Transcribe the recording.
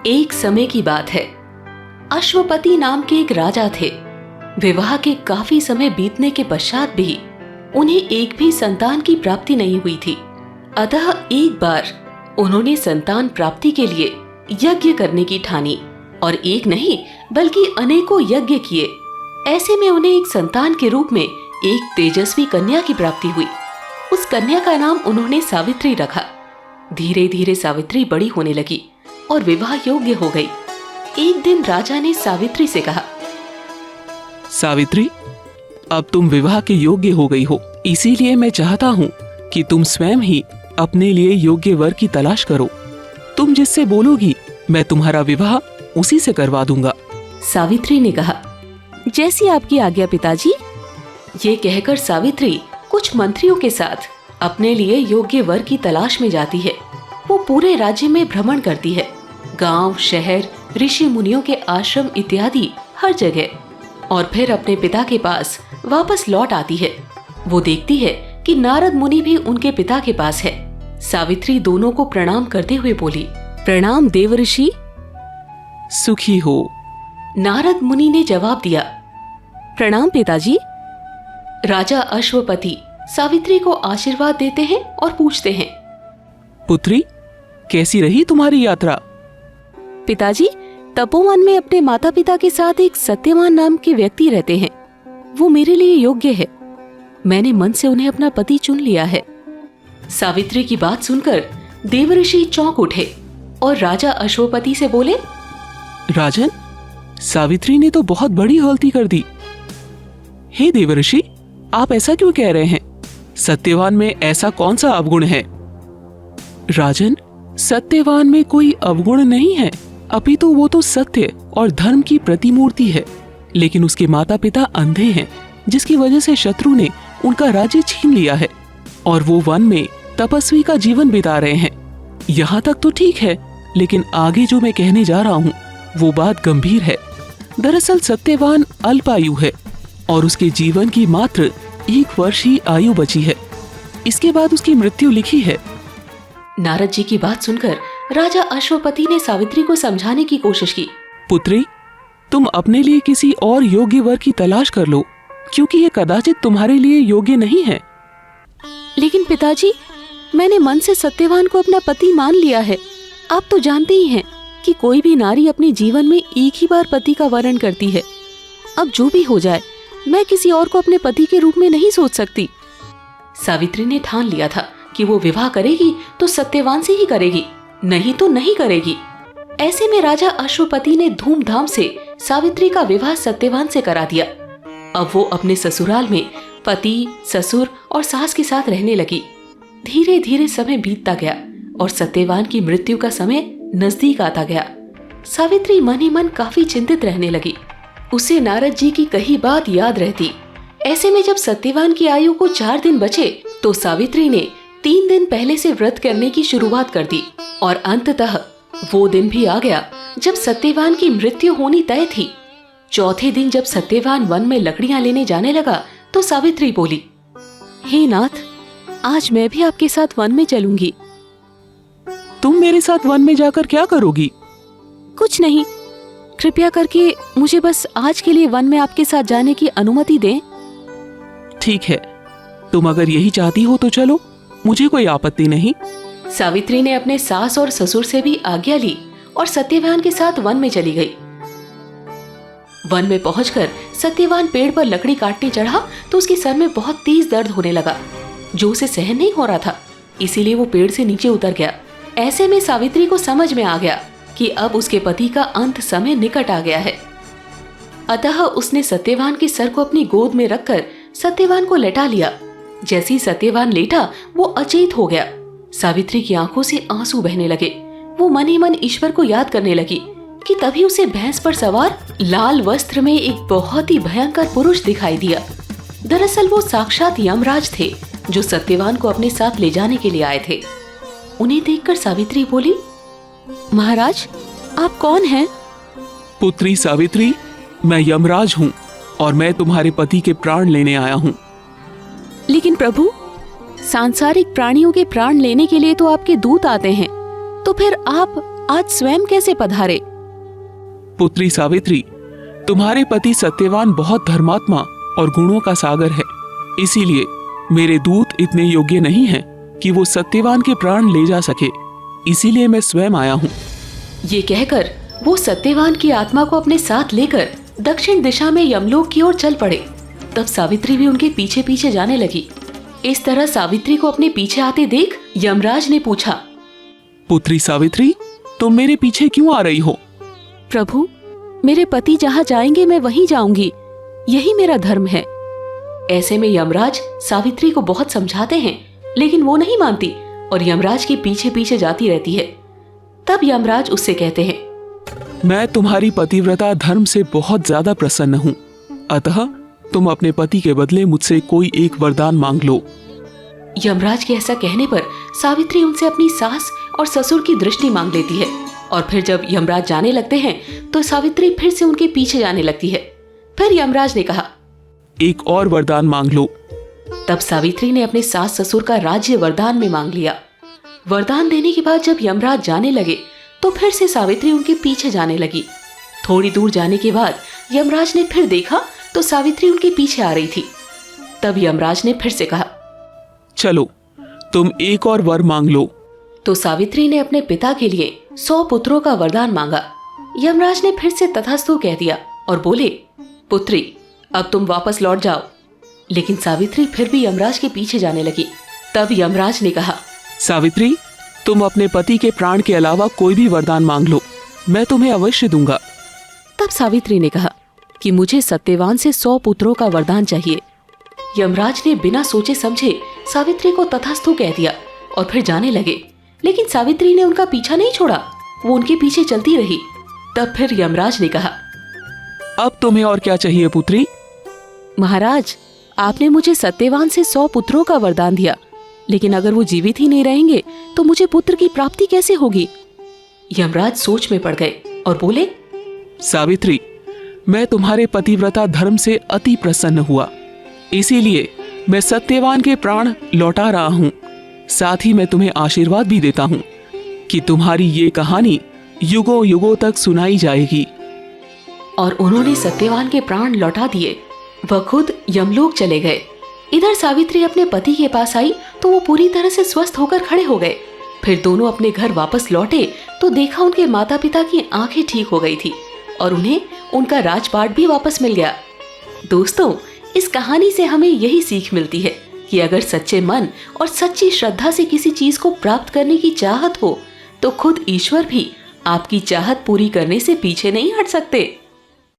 एक समय की बात है। अश्वपति नाम के एक राजा थे। विवाह के काफी समय बीतने के पश्चात भी उन्हें एक भी संतान की प्राप्ति नहीं हुई थी। अतः एक बार उन्होंने संतान प्राप्ति के लिए यज्ञ करने की ठानी और एक नहीं बल्कि अनेकों यज्ञ किए। ऐसे में उन्हें एक संतान के रूप में एक तेजस्वी कन्या की प्राप्ति हुई। उस कन्या का नाम उन्होंने सावित्री रखा। धीरे धीरे सावित्री बड़ी होने लगी और विवाह योग्य हो गई। एक दिन राजा ने सावित्री से कहा, सावित्री, अब तुम विवाह के योग्य हो गई हो, इसीलिए मैं चाहता हूँ कि तुम स्वयं ही अपने लिए योग्य वर की तलाश करो। तुम जिससे बोलोगी मैं तुम्हारा विवाह उसी से करवा दूंगा। सावित्री ने कहा, जैसी आपकी आज्ञा पिताजी। ये कहकर सावित्री कुछ मंत्रियों के साथ अपने लिए योग्य वर की तलाश में जाती है। वो पूरे राज्य में भ्रमण करती है, गांव, शहर, ऋषि मुनियों के आश्रम इत्यादि हर जगह, और फिर अपने पिता के पास वापस लौट आती है। वो देखती है कि नारद मुनि भी उनके पिता के पास है। सावित्री दोनों को प्रणाम करते हुए बोली, प्रणाम देवर्षि। सुखी हो। नारद मुनि ने जवाब दिया, प्रणाम पिताजी। राजा अश्वपति सावित्री को आशीर्वाद देते हैं और पूछते हैं, पुत्री, कैसी रही तुम्हारी यात्रा? पिताजी, तपोवन में अपने माता पिता के साथ एक सत्यवान नाम के व्यक्ति रहते हैं। वो मेरे लिए योग्य है। मैंने मन से उन्हें अपना पति चुन लिया है। सावित्री की बात सुनकर देवर्षि चौंक उठे और राजा अश्वपति से बोले, राजन, सावित्री ने तो बहुत बड़ी गलती कर दी। हे देवर्षि, आप ऐसा क्यों कह रहे हैं? सत्यवान में ऐसा कौन सा अवगुण है? राजन, सत्यवान में कोई अवगुण नहीं है, अपितु वो तो सत्य और धर्म की प्रतिमूर्ति है। लेकिन उसके माता पिता अंधे हैं, जिसकी वजह से शत्रु ने उनका राज्य छीन लिया है और वो वन में तपस्वी का जीवन बिता रहे हैं। यहाँ तक तो ठीक है, लेकिन आगे जो मैं कहने जा रहा हूँ वो बात गंभीर है। दरअसल सत्यवान अल्पायु है और उसके जीवन की मात्र 1 वर्ष ही आयु बची है। इसके बाद उसकी मृत्यु लिखी है। नारद जी की बात सुनकर राजा अश्वपति ने सावित्री को समझाने की कोशिश की। पुत्री, तुम अपने लिए किसी और योग्य वर की तलाश कर लो, क्योंकि ये कदाचित तुम्हारे लिए योग्य नहीं है। लेकिन पिताजी, मैंने मन से सत्यवान को अपना पति मान लिया है। आप तो जानते ही हैं कि कोई भी नारी अपने जीवन में एक ही बार पति का वरण करती है। अब जो भी हो जाए, मैं किसी और को अपने पति के रूप में नहीं सोच सकती। सावित्री ने ठान लिया था कि वो विवाह करेगी तो सत्यवान से ही करेगी, नहीं तो नहीं करेगी। ऐसे में राजा अश्वपति ने धूमधाम से सावित्री का विवाह सत्यवान से करा दिया। अब वो अपने ससुराल में पति, ससुर और सास के साथ रहने लगी। धीरे धीरे समय बीतता गया और सत्यवान की मृत्यु का समय नजदीक आता गया। सावित्री मन ही मन काफी चिंतित रहने लगी। उसे नारद जी की कही बात याद रहती। ऐसे में जब सत्यवान की आयु को 4 दिन बचे तो सावित्री ने 3 दिन पहले से व्रत करने की शुरुआत कर दी और अंततः वो दिन भी आ गया जब सत्यवान की मृत्यु होनी तय थी। चौथे दिन जब सत्यवान वन में लकड़ियां लेने जाने लगा तो सावित्री बोली, हे नाथ, आज मैं भी आपके साथ वन में चलूंगी। तुम मेरे साथ वन में जाकर क्या करोगी? कुछ नहीं, कृपया करके मुझे बस आज के लिए वन में आपके साथ जाने की अनुमति दें। ठीक है, तुम अगर यही चाहती हो तो चलो, मुझे कोई आपत्ति नहीं। सावित्री ने अपने सास और ससुर से भी आज्ञा ली और सत्यवान के साथ वन में चली गई। वन में पहुंचकर सत्यवान पेड़ पर लकड़ी काटने चढ़ा तो उसके सर में बहुत तेज दर्द होने लगा, जो उसे सहन नहीं हो रहा था। इसीलिए वो पेड़ से नीचे उतर गया। ऐसे में सावित्री को समझ में आ गया कि अब उसके पति का अंत समय निकट आ गया है। अतः उसने सत्यवान के सर को अपनी गोद में रखकर सत्यवान को लेटा लिया। जैसे ही सत्यवान लेटा वो अचेत हो गया। सावित्री की आंखों से आंसू बहने लगे। वो मन ही मन ईश्वर को याद करने लगी कि तभी उसे भैंस पर सवार लाल वस्त्र में एक बहुत ही भयंकर पुरुष दिखाई दिया। दरअसल वो साक्षात यमराज थे, जो सत्यवान को अपने साथ ले जाने के लिए आए थे। उन्हें देखकर सावित्री बोली, महाराज, आप कौन हैं? पुत्री सावित्री, मैं यमराज हूँ और मैं तुम्हारे पति के प्राण लेने आया हूँ। लेकिन प्रभु, सांसारिक प्राणियों के प्राण लेने के लिए तो आपके दूत आते हैं, तो फिर आप आज स्वयं कैसे पधारे? पुत्री सावित्री, तुम्हारे पति सत्यवान बहुत धर्मात्मा और गुणों का सागर है। इसीलिए मेरे दूत इतने योग्य नहीं हैं कि वो सत्यवान के प्राण ले जा सके। इसीलिए मैं स्वयं आया हूँ। ये कहकर वो सत्यवान की आत्मा को अपने साथ लेकर दक्षिण दिशा में यमलोक की ओर चल पड़े। तब सावित्री भी उनके पीछे पीछे जाने लगी। इस तरह सावित्री को अपने पीछे आते देख यमराज ने पूछा, पुत्री सावित्री, तुम मेरे पीछे क्यों आ रही हो? प्रभु, मेरे पति जहाँ जाएंगे मैं वहीं जाऊंगी, यही मेरा धर्म है। ऐसे में यमराज सावित्री को बहुत समझाते हैं, लेकिन वो नहीं मानती और यमराज के पीछे पीछे जाती रहती है। तब यमराज उससे कहते हैं, मैं तुम्हारी पतिव्रता धर्म से बहुत ज्यादा प्रसन्न हूँ, अतः तुम अपने पति के बदले मुझसे कोई एक वरदान मांग लो। यमराज के ऐसा कहने पर सावित्री उनसे अपनी सास और ससुर की दृष्टि मांग लेती है और फिर जब यमराज जाने लगते हैं तो सावित्री फिर से उनके पीछे जाने लगती है। फिर यमराज ने कहा, एक और वरदान मांग लो। तब सावित्री ने अपने सास ससुर का राज्य वरदान में मांग लिया। वरदान देने के बाद जब यमराज जाने लगे तो फिर से सावित्री उनके पीछे जाने लगी। थोड़ी दूर जाने के बाद यमराज ने फिर देखा तो सावित्री उनके पीछे आ रही थी। तब यमराज ने फिर से कहा, चलो तुम एक और वर मांग लो। तो सावित्री ने अपने पिता के लिए 100 पुत्रों का वरदान मांगा। यमराज ने फिर से तथास्तु कह दिया और बोले, पुत्री, अब तुम वापस लौट जाओ। लेकिन सावित्री फिर भी यमराज के पीछे जाने लगी। तब यमराज ने कहा, सावित्री, तुम अपने पति के प्राण के अलावा कोई भी वरदान मांग लो, मैं तुम्हें अवश्य दूंगा। तब सावित्री ने कहा कि मुझे सत्यवान से 100 पुत्रों का वरदान चाहिए। यमराज ने बिना सोचे समझे सावित्री को तथास्तु कह दिया और फिर जाने लगे। लेकिन सावित्री ने उनका पीछा नहीं छोड़ा, वो उनके पीछे चलती रही। तब फिर यमराज ने कहा, अब तुम्हें और क्या चाहिए पुत्री? महाराज, आपने मुझे सत्यवान से 100 पुत्रों का वरदान दिया, लेकिन अगर वो जीवित ही नहीं रहेंगे तो मुझे पुत्र की प्राप्ति कैसे होगी? यमराज सोच में पड़ गए और बोले, सावित्री, मैं तुम्हारे पतिव्रता धर्म से अति प्रसन्न हुआ, इसीलिए मैं सत्यवान के प्राण लौटा रहा हूँ। साथ ही मैं तुम्हें आशीर्वाद भी देता हूँ कि तुम्हारी ये कहानी युगों युगों तक सुनाई जाएगी। और उन्होंने सत्यवान के प्राण लौटा दिए। वह खुद यमलोक चले गए। इधर सावित्री अपने पति के पास आई तो वो पूरी तरह से स्वस्थ होकर खड़े हो गए। फिर दोनों अपने घर वापस लौटे तो देखा उनके माता पिता की आंखें ठीक हो गई थी और उन्हें उनका राजपाट भी वापस मिल गया। दोस्तों, इस कहानी से हमें यही सीख मिलती है कि अगर सच्चे मन और सच्ची श्रद्धा से किसी चीज को प्राप्त करने की चाहत हो तो खुद ईश्वर भी आपकी चाहत पूरी करने से पीछे नहीं हट सकते।